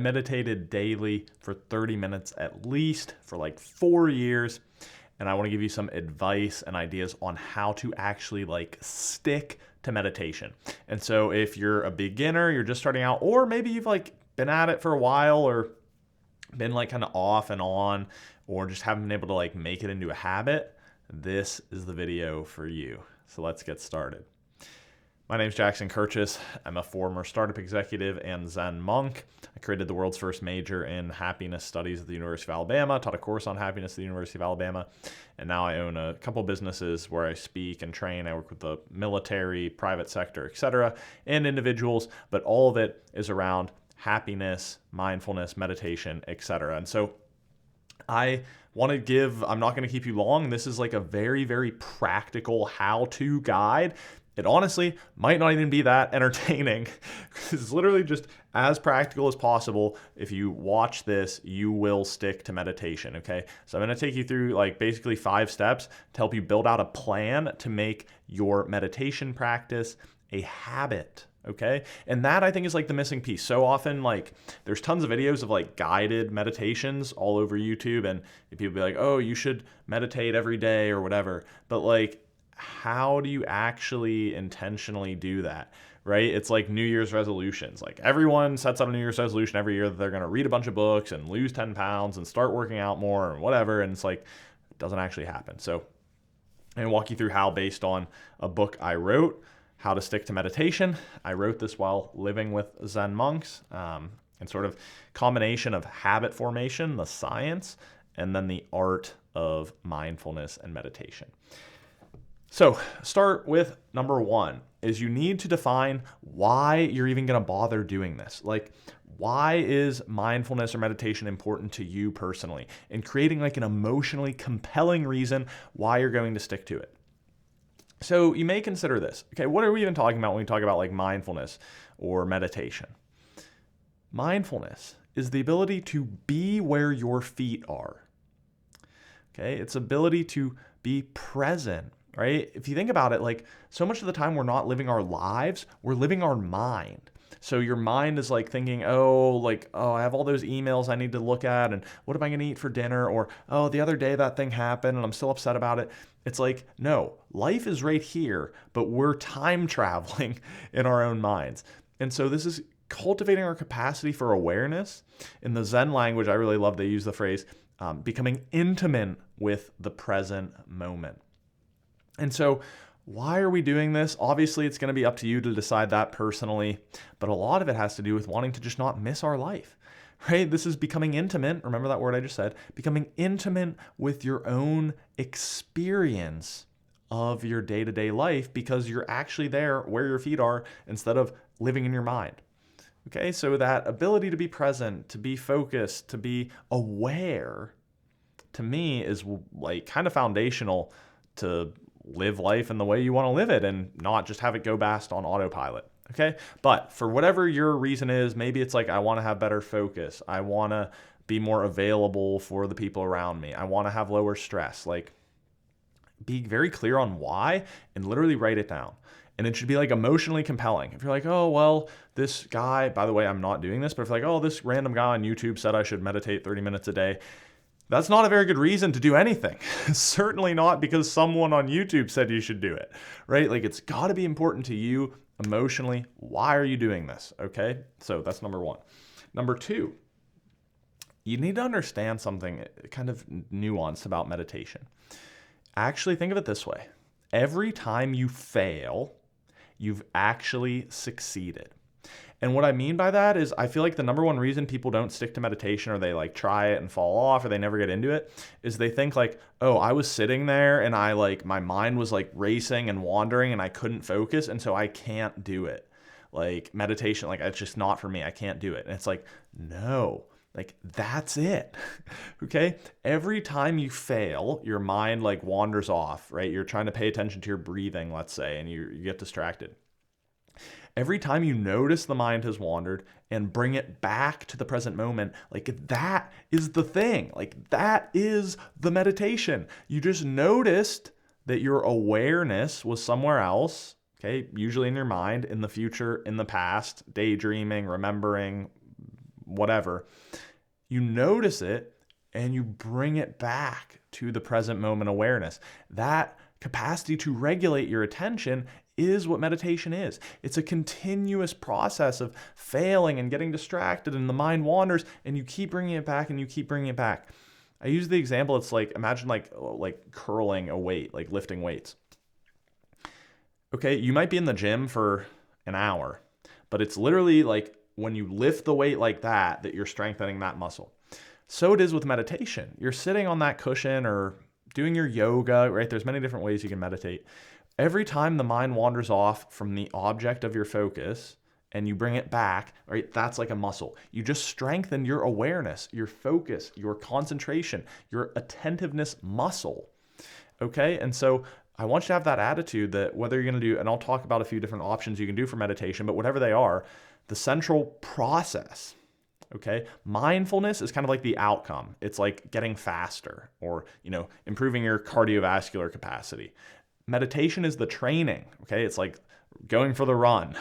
Meditated daily for 30 minutes at least for like 4 years. And I want to give you some advice and ideas on how to actually like stick to meditation. And so if you're a beginner, you're just starting out, or maybe you've like been at it for a while or been like kind of off and on, or just haven't been able to like make it into a habit, this is the video for you. So let's get started. My name is Jackson Kirchis. I'm a former startup executive and Zen monk. I created the world's first major in happiness studies at the University of Alabama, taught a course on happiness at the University of Alabama, and now I own a couple businesses where I speak and train. I work with the military, private sector, etc., and individuals, but all of it is around happiness, mindfulness, meditation, etc. And so I want to give, I'm not going to keep you long. This is like a very, very practical how-to guide. It honestly might not even be that entertaining. It's literally just as practical as possible. If you watch this, you will stick to meditation, okay? So I'm going to take you through like basically 5 steps to help you build out a plan to make your meditation practice a habit, okay? And that I think is like the missing piece. So often like there's tons of videos of like guided meditations all over YouTube, and people be like, oh, you should meditate every day or whatever. But like, how do you actually intentionally do that, right? It's like New Year's resolutions. Like everyone sets up a New Year's resolution every year that they're going to read a bunch of books and lose 10 pounds and start working out more and whatever. And it's like, it doesn't actually happen. So I'm going to walk you through how, based on a book I wrote, How to Stick to Meditation. I wrote this while living with Zen monks, and sort of combination of habit formation, the science, and then the art of mindfulness and meditation. So start with number 1 is you need to define why you're even going to bother doing this. Like, why is mindfulness or meditation important to you personally? And creating like an emotionally compelling reason why you're going to stick to it. So you may consider this. Okay, what are we even talking about when we talk about like mindfulness or meditation? Mindfulness is the ability to be where your feet are. Okay, it's ability to be present. Right? If you think about it, like so much of the time we're not living our lives, we're living our mind. So your mind is like thinking, oh, I have all those emails I need to look at, and what am I going to eat for dinner? Or, oh, the other day that thing happened and I'm still upset about it. It's like, no, life is right here, but we're time traveling in our own minds. And so this is cultivating our capacity for awareness. In the Zen language, I really love, they use the phrase, becoming intimate with the present moment. And so why are we doing this? Obviously, it's going to be up to you to decide that personally, but a lot of it has to do with wanting to just not miss our life, right? This is becoming intimate. Remember that word I just said, becoming intimate with your own experience of your day-to-day life, because you're actually there where your feet are instead of living in your mind. Okay, so that ability to be present, to be focused, to be aware, to me is like kind of foundational to live life in the way you want to live it and not just have it go past on autopilot. Okay. But for whatever your reason is, maybe it's like, I want to have better focus. I want to be more available for the people around me. I want to have lower stress. Like, be very clear on why and literally write it down. And it should be like emotionally compelling. If you're like, oh, well, this guy, by the way, I'm not doing this, but if you're like, oh, this random guy on YouTube said I should meditate 30 minutes a day. That's not a very good reason to do anything. Certainly not because someone on YouTube said you should do it, right? Like, it's got to be important to you emotionally. Why are you doing this? Okay. So that's number 1. Number 2, you need to understand something kind of nuanced about meditation. Actually, think of it this way. Every time you fail, you've actually succeeded. And what I mean by that is, I feel like the number 1 reason people don't stick to meditation, or they like try it and fall off, or they never get into it, is they think like, oh, I was sitting there and I like, my mind was like racing and wandering and I couldn't focus, and so I can't do it. Like meditation, like it's just not for me. I can't do it. And it's like, no, like that's it. Okay. Every time you fail, your mind like wanders off, right? You're trying to pay attention to your breathing, let's say, and you get distracted. Every time you notice the mind has wandered and bring it back to the present moment, like that is the thing. Like that is the meditation. You just noticed that your awareness was somewhere else, okay, usually in your mind, in the future, in the past, daydreaming, remembering, whatever, you notice it and you bring it back to the present moment awareness. That capacity to regulate your attention is what meditation is. It's a continuous process of failing and getting distracted, and the mind wanders, and you keep bringing it back and you keep bringing it back. I use the example, it's like, imagine like curling a weight, like lifting weights. Okay, you might be in the gym for an hour, but it's literally like when you lift the weight like that you're strengthening that muscle. So it is with meditation. You're sitting on that cushion or doing your yoga, right? There's many different ways you can meditate. Every time the mind wanders off from the object of your focus and you bring it back, right? That's like a muscle. You just strengthen your awareness, your focus, your concentration, your attentiveness muscle. Okay? And so I want you to have that attitude that whether you're going to do, and I'll talk about a few different options you can do for meditation, but whatever they are, the central process, okay? Mindfulness is kind of like the outcome. It's like getting faster or, improving your cardiovascular capacity. Meditation is the training, okay? It's like going for the run.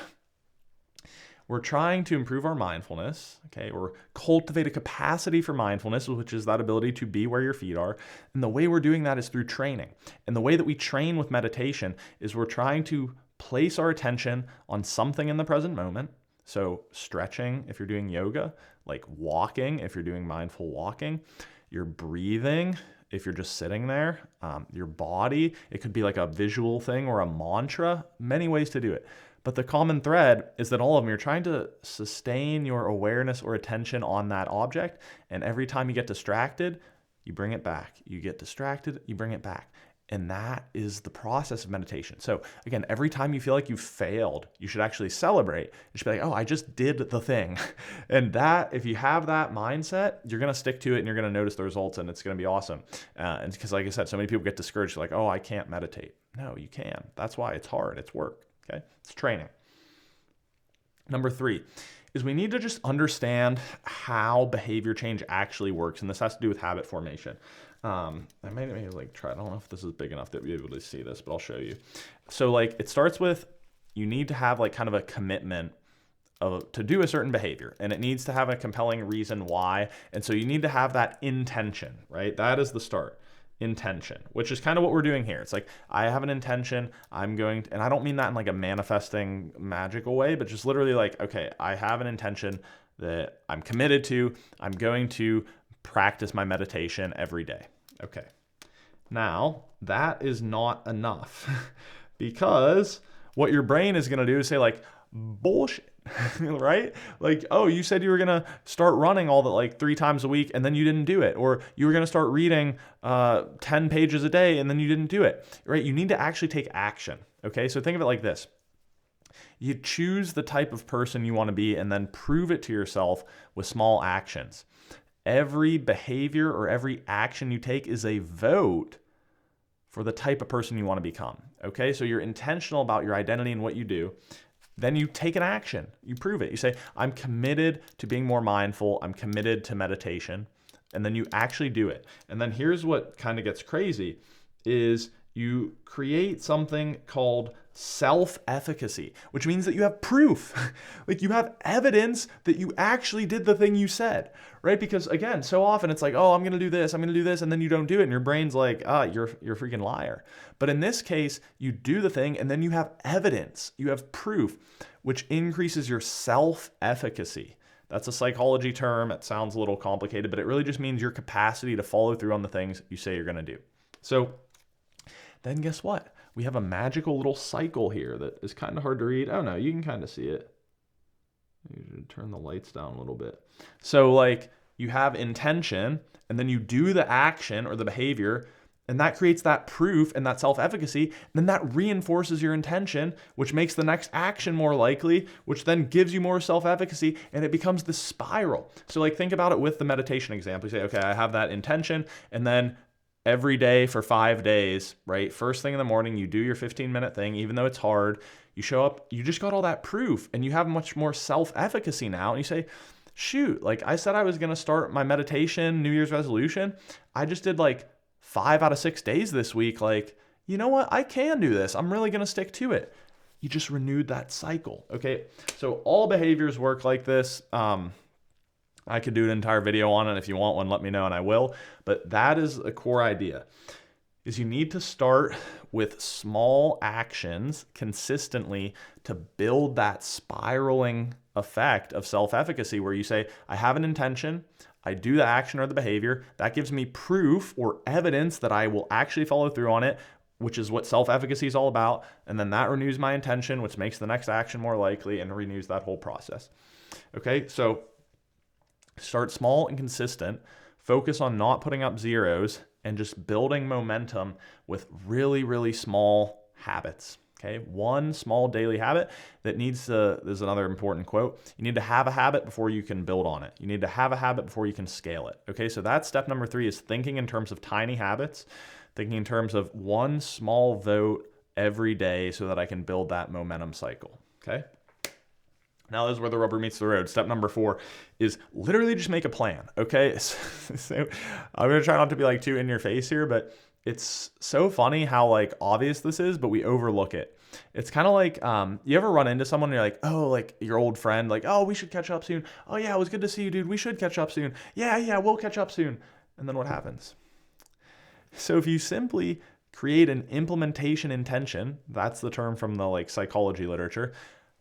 We're trying to improve our mindfulness, okay, or cultivate a capacity for mindfulness, which is that ability to be where your feet are. And the way we're doing that is through training. And the way that we train with meditation is we're trying to place our attention on something in the present moment. So stretching, if you're doing yoga, like walking, if you're doing mindful walking, your breathing, if you're just sitting there, your body, it could be like a visual thing or a mantra, many ways to do it. But the common thread is that all of them, you're trying to sustain your awareness or attention on that object. And every time you get distracted, you bring it back. You get distracted, you bring it back. And that is the process of meditation. So again, every time you feel like you've failed, you should actually celebrate. You should be like, oh, I just did the thing. And that, if you have that mindset, you're going to stick to it and you're going to notice the results and it's going to be awesome. And because like I said, so many people get discouraged, like, oh, I can't meditate. No, you can. That's why it's hard. It's work. Okay, it's training. Number 3 is we need to just understand how behavior change actually works. And this has to do with habit formation. I maybe like try, I don't know if this is big enough to be able to see this, but I'll show you. So like it starts with, you need to have like kind of a commitment to do a certain behavior, and it needs to have a compelling reason why. And so you need to have that intention, right? That is the start. Intention, which is kind of what we're doing here. It's like, I have an intention, I'm going to, and I don't mean that in like a manifesting magical way, but just literally like, okay, I have an intention that I'm committed to, I'm going to practice my meditation every day. Okay. Now, that is not enough because what your brain is going to do is say like, bullshit. Right? Like, oh, you said you were going to start running all the like 3 times a week and then you didn't do it. Or you were going to start reading 10 pages a day and then you didn't do it. Right? You need to actually take action. Okay? So think of it like this. You choose the type of person you want to be and then prove it to yourself with small actions. Every behavior or every action you take is a vote for the type of person you want to become. Okay? So you're intentional about your identity and what you do. Then you take an action. You prove it. You say, I'm committed to being more mindful. I'm committed to meditation. And then you actually do it. And then here's what kind of gets crazy is you create something called self-efficacy, which means that you have proof. Like you have evidence that you actually did the thing you said, right? Because again, so often it's like, oh, I'm going to do this, and then you don't do it. And your brain's like, you're a freaking liar. But in this case, you do the thing and then you have evidence, you have proof, which increases your self-efficacy. That's a psychology term. It sounds a little complicated, but it really just means your capacity to follow through on the things you say you're going to do. So then guess what? We have a magical little cycle here that is kind of hard to read. Oh no, you can kind of see it. You should turn the lights down a little bit. So like you have intention and then you do the action or the behavior and that creates that proof and that self-efficacy. And then that reinforces your intention, which makes the next action more likely, which then gives you more self-efficacy and it becomes this spiral. So like think about it with the meditation example. You say, okay, I have that intention and then every day for 5 days, right? First thing in the morning, you do your 15-minute thing, even though it's hard. You show up, you just got all that proof and you have much more self-efficacy now. And you say, shoot, like I said I was going to start my meditation, New Year's resolution. I just did like 5 out of 6 days this week. Like, you know what? I can do this. I'm really going to stick to it. You just renewed that cycle. Okay. So all behaviors work like this. I could do an entire video on it. If you want one, let me know and I will. But that is a core idea, is you need to start with small actions consistently to build that spiraling effect of self-efficacy where you say, I have an intention, I do the action or the behavior, that gives me proof or evidence that I will actually follow through on it, which is what self-efficacy is all about. And then that renews my intention, which makes the next action more likely and renews that whole process. Okay, so start small and consistent, focus on not putting up zeros and just building momentum with really, really small habits. Okay, one small daily habit that needs to, there's another important quote, you need to have a habit before you can build on it. You need to have a habit before you can scale it. Okay, so that's step number 3, is thinking in terms of tiny habits, thinking in terms of one small vote every day so that I can build that momentum cycle. Okay. Now this is where the rubber meets the road. Step number 4 is literally just make a plan, okay? So I'm gonna try not to be like too in your face here, but it's so funny how like obvious this is, but we overlook it. It's kind of like, you ever run into someone and you're like, oh, like your old friend, like, oh, we should catch up soon. Oh yeah, it was good to see you, dude. We should catch up soon. Yeah, we'll catch up soon. And then what happens? So if you simply create an implementation intention, that's the term from the like psychology literature,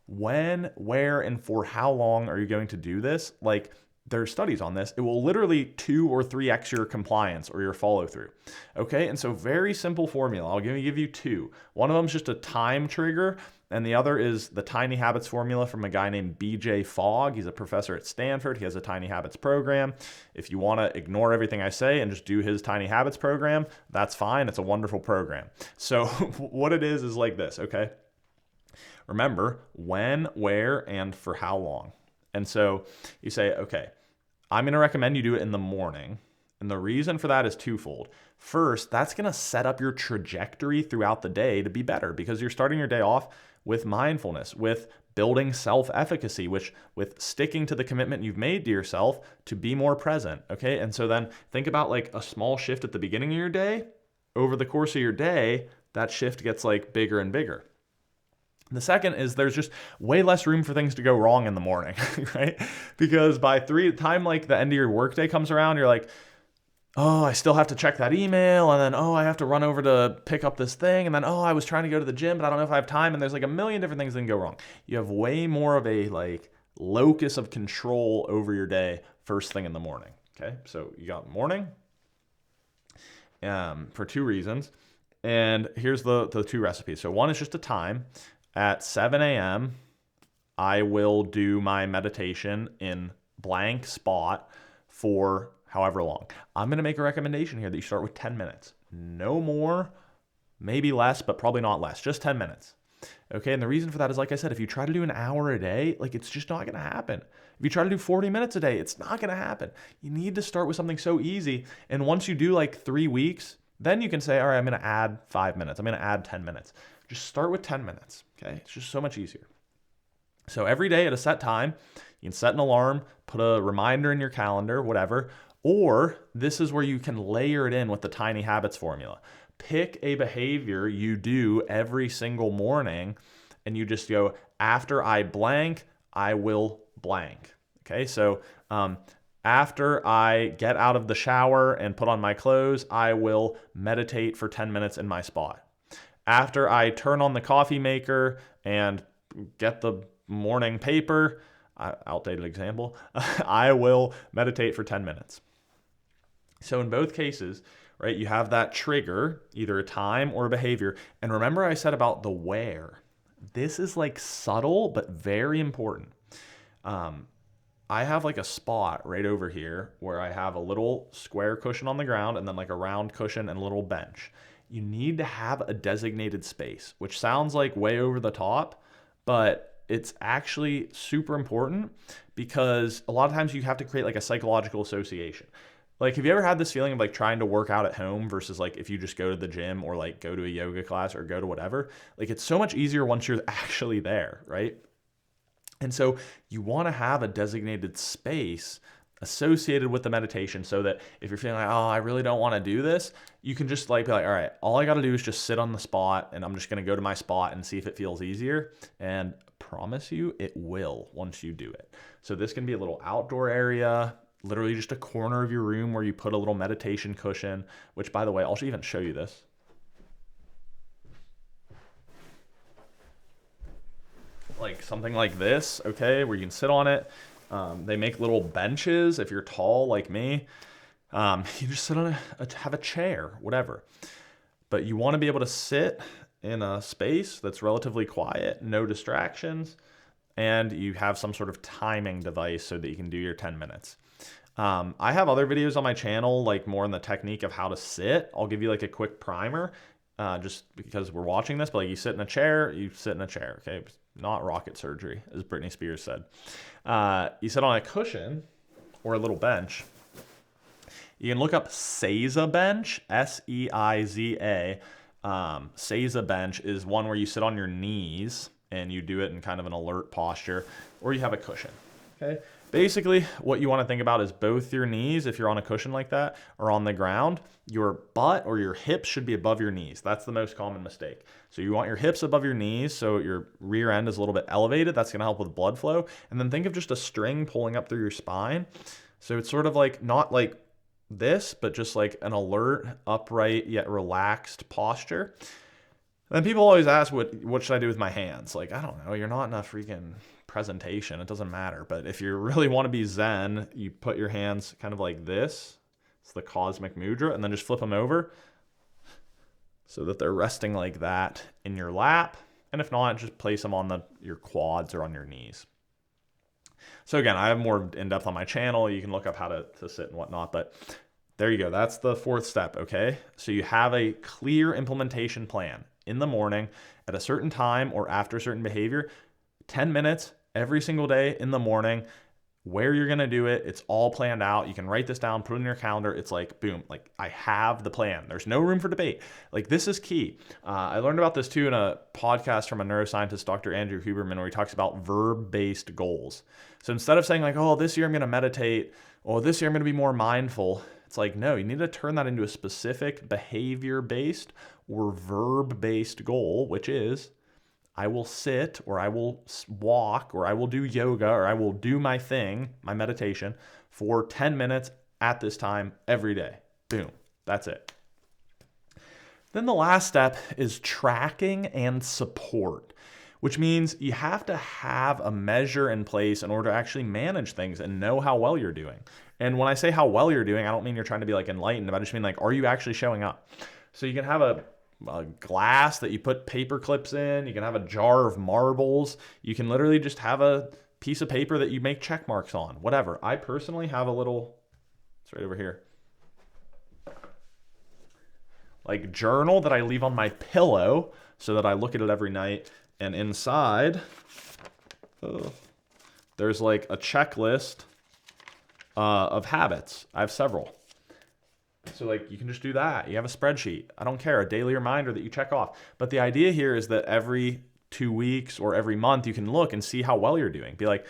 when, where, and for how long are you going to do this? Like there are studies on this. It will literally 2 or 3x your compliance or your follow through. Okay, and so very simple formula. I'll give you 2. One of them is just a time trigger, and the other is the Tiny Habits formula from a guy named BJ Fogg. He's a professor at Stanford. He has a Tiny Habits program. If you want to ignore everything I say and just do his Tiny Habits program, that's fine. It's a wonderful program. So what it is like this, okay? Remember when, where, and for how long. And so you say, okay, I'm going to recommend you do it in the morning. And the reason for that is twofold. First, that's going to set up your trajectory throughout the day to be better because you're starting your day off with mindfulness, with building self-efficacy, which with sticking to the commitment you've made to yourself to be more present. Okay. And so then think about like a small shift at the beginning of your day. Over the course of your day, that shift gets like bigger and bigger. The second is there's just way less room for things to go wrong in the morning, right? Because by the time like the end of your workday comes around, you're like, oh, I still have to check that email, and then, oh, I have to run over to pick up this thing, and then, oh, I was trying to go to the gym, but I don't know if I have time, and there's like a million different things that can go wrong. You have way more of a like locus of control over your day first thing in the morning, okay? So you got morning for 2 reasons, and here's the 2 recipes. So one is just a time. At 7 a.m., I will do my meditation in blank spot for however long. I'm going to make a recommendation here that you start with 10 minutes. No more, maybe less, but probably not less. Just 10 minutes. Okay, and the reason for that is, like I said, if you try to do an hour a day, like it's just not going to happen. If you try to do 40 minutes a day, it's not going to happen. You need to start with something so easy. And once you do like 3 weeks, then you can say, all right, I'm going to add 5 minutes. I'm going to add 10 minutes. Just start with 10 minutes, okay? It's just so much easier. So every day at a set time, you can set an alarm, put a reminder in your calendar, whatever, or this is where you can layer it in with the Tiny Habits formula. Pick a behavior you do every single morning, and you just go, after I blank, I will blank, okay? So after I get out of the shower and put on my clothes, I will meditate for 10 minutes in my spot. After I turn on the coffee maker and get the morning paper, outdated example, I will meditate for 10 minutes. So in both cases, right, you have that trigger, either a time or a behavior. And remember I said about the where. This is like subtle, but very important. I have like a spot right over here where I have a little square cushion on the ground and then like a round cushion and a little bench. You need to have a designated space, which sounds like way over the top, but it's actually super important because a lot of times you have to create like a psychological association. Like, have you ever had this feeling of like trying to work out at home versus like if you just go to the gym or like go to a yoga class or go to whatever? Like, it's so much easier once you're actually there, right? And so you want to have a designated space associated with the meditation so that if you're feeling like, oh, I really don't want to do this, you can just like be like, all right, all I got to do is just sit on the spot and I'm just going to go to my spot and see if it feels easier. And promise you it will once you do it. So this can be a little outdoor area, literally just a corner of your room where you put a little meditation cushion, which, by the way, I'll even show you this. Like something like this, okay, where you can sit on it. They make little benches if you're tall like me. You just sit on have a chair, whatever. But you want to be able to sit in a space that's relatively quiet, no distractions, and you have some sort of timing device so that you can do your 10 minutes. I have other videos on my channel, like more in the technique of how to sit. I'll give you like a quick primer, just because we're watching this, but like you sit in a chair, okay? Not rocket surgery, as Britney Spears said. You sit on a cushion or a little bench. You can look up Seiza bench, S-E-I-Z-A. Seiza bench is one where you sit on your knees and you do it in kind of an alert posture, or you have a cushion, okay? Basically, what you want to think about is both your knees, if you're on a cushion like that, or on the ground. Your butt or your hips should be above your knees. That's the most common mistake. So you want your hips above your knees so your rear end is a little bit elevated. That's going to help with blood flow. And then think of just a string pulling up through your spine. So it's sort of like, not like this, but just like an alert, upright, yet relaxed posture. Then people always ask, what should I do with my hands? Like, I don't know, you're not in a freaking presentation. It doesn't matter. But if you really want to be Zen, you put your hands kind of like this. It's the cosmic mudra, and then just flip them over so that they're resting like that in your lap. And if not, just place them on your quads or on your knees. So again, I have more in-depth on my channel. You can look up how to sit and whatnot, but there you go. That's the fourth step, okay? So you have a clear implementation plan in the morning at a certain time or after a certain behavior, 10 minutes every single day in the morning, where you're going to do it. It's all planned out. You can write this down, put it in your calendar. It's like, boom, like I have the plan. There's no room for debate. Like this is key. I learned about this too in a podcast from a neuroscientist, Dr. Andrew Huberman, where he talks about verb-based goals. So instead of saying like, oh, this year I'm going to meditate, or this year I'm going to be more mindful, it's like, no, you need to turn that into a specific behavior-based or verb-based goal, which is I will sit, or I will walk, or I will do yoga, or I will do my thing, my meditation, for 10 minutes at this time every day. Boom. That's it. Then the last step is tracking and support, which means you have to have a measure in place in order to actually manage things and know how well you're doing. And when I say how well you're doing, I don't mean you're trying to be like enlightened, but I just mean like, are you actually showing up? So you can have a glass that you put paper clips in. You can have a jar of marbles. You can literally just have a piece of paper that you make check marks on, whatever. I personally have a little, it's right over here, like journal that I leave on my pillow so that I look at it every night. And inside, there's like a checklist of habits. I have several. So like you can just do that. You have a spreadsheet. I don't care, a daily reminder that you check off. But the idea here is that every 2 weeks or every month you can look and see how well you're doing. Be like,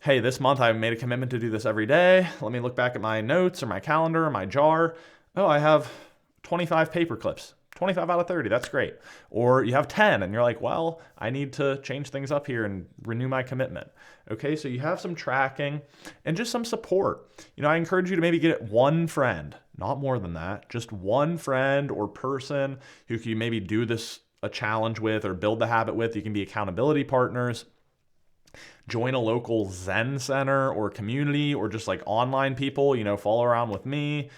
hey, this month I made a commitment to do this every day. Let me look back at my notes or my calendar or my jar. Oh, I have 25 paper clips. 25 out of 30, that's great. Or you have 10 and you're like, well, I need to change things up here and renew my commitment. Okay, so you have some tracking and just some support. You know, I encourage you to maybe get one friend, not more than that, just one friend or person who you maybe do this a challenge with or build the habit with. You can be accountability partners. Join a local Zen center or community, or just like online people, you know, follow around with me.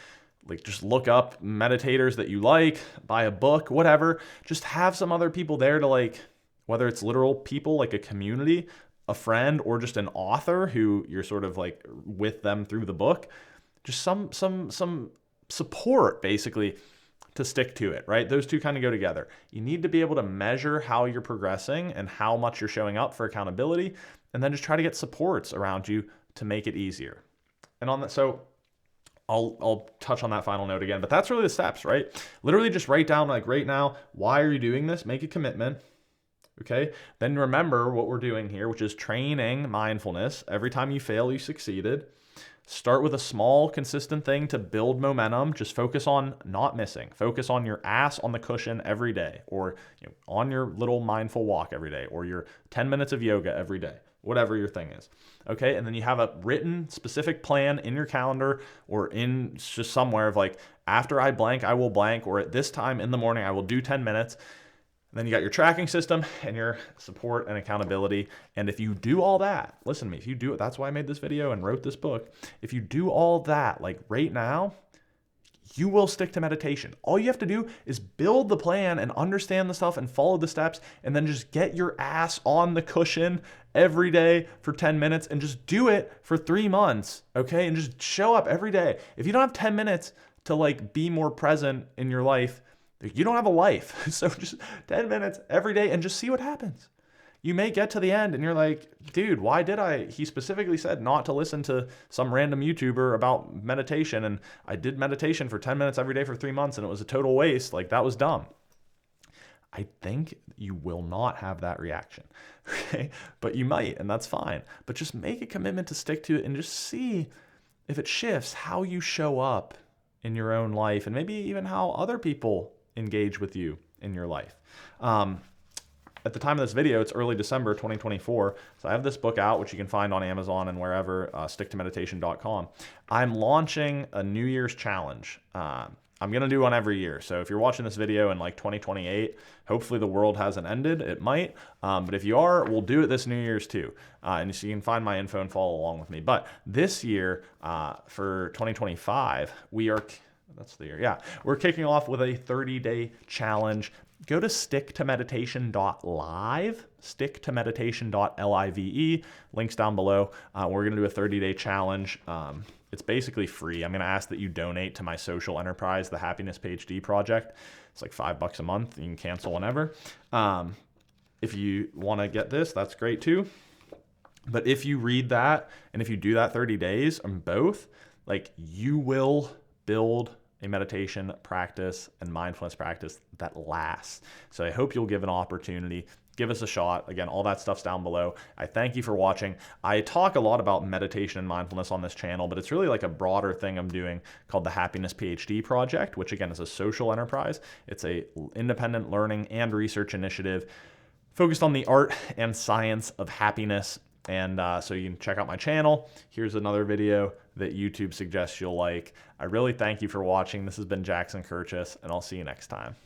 Like just look up meditators that you like, buy a book, whatever. Just have some other people there to like, whether it's literal people like a community, a friend, or just an author who you're sort of like with them through the book. Just some support basically to stick to it, right? Those two kind of go together. You need to be able to measure how you're progressing and how much you're showing up for accountability, and then just try to get supports around you to make it easier. And on that, so I'll touch on that final note again, but that's really the steps, right? Literally just write down like right now, why are you doing this? Make a commitment. Okay. Then remember what we're doing here, which is training mindfulness. Every time you fail, you succeeded. Start with a small, consistent thing to build momentum. Just focus on not missing. Focus on your ass on the cushion every day, or on your little mindful walk every day, or your 10 minutes of yoga every day. whatever your thing is. Okay. And then you have a written specific plan in your calendar or in just somewhere of like, after I blank, I will blank, or at this time in the morning, I will do 10 minutes. And then you got your tracking system and your support and accountability. And if you do all that, listen to me, if you do it, that's why I made this video and wrote this book. If you do all that, like right now, you will stick to meditation. All you have to do is build the plan and understand the stuff and follow the steps, and then just get your ass on the cushion every day for 10 minutes and just do it for 3 months, okay? And just show up every day. If you don't have 10 minutes to like be more present in your life, you don't have a life. So just 10 minutes every day and just see what happens. You may get to the end and you're like, dude, why did I? He specifically said not to listen to some random YouTuber about meditation. And I did meditation for 10 minutes every day for 3 months and it was a total waste. Like, that was dumb. I think you will not have that reaction, okay? But you might, and that's fine. But just make a commitment to stick to it and just see if it shifts how you show up in your own life and maybe even how other people engage with you in your life. At the time of this video, it's early December 2024. So I have this book out, which you can find on Amazon and wherever, SticktoMeditation.com. I'm launching a New Year's challenge. I'm going to do one every year. So if you're watching this video in like 2028, hopefully the world hasn't ended. It might. But if you are, we'll do it this New Year's too. And so you can find my info and follow along with me. But this year, for 2025, that's the year. Yeah. We're kicking off with a 30-day challenge. Go to SticktoMeditation.live, SticktoMeditation.live. Links down below. We're going to do a 30-day challenge. It's basically free. I'm going to ask that you donate to my social enterprise, the Happiness PhD Project. It's like $5 a month. You can cancel whenever. If you want to get this, that's great too. But if you read that and if you do that 30 days on both, like, you will build a meditation practice and mindfulness practice that lasts. So I hope you'll give an opportunity. Give us a shot. Again, all that stuff's down below. I thank you for watching. I talk a lot about meditation and mindfulness on this channel, but it's really like a broader thing I'm doing called the Happiness PhD Project, which again is a social enterprise. It's a independent learning and research initiative focused on the art and science of happiness. And so you can check out my channel. Here's another video that YouTube suggests you'll like. I really thank you for watching. This has been Jackson Kirchis, and I'll see you next time.